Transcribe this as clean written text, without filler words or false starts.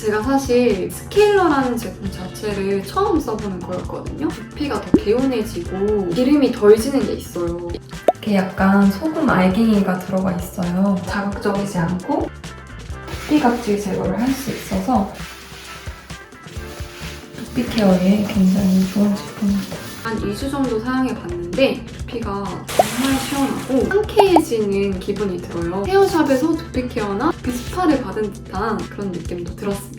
제가 사실 스케일러라는 제품 자체를 처음 써보는 거였거든요. 두피가 더 개운해지고 기름이 덜 지는 게 있어요. 이렇게 약간 소금 알갱이가 들어가 있어요. 자극적이지 않고 두피 각질 제거를 할 수 있어서 두피 케어에 굉장히 좋은 제품입니다. 한 2주 정도 사용해봤는데 두피가 정말 시원하고 상쾌해지는 기분이 들어요. 헤어샵에서 두피 케어나 두피 스파를 받은 듯한 그런 느낌도 들었습니다.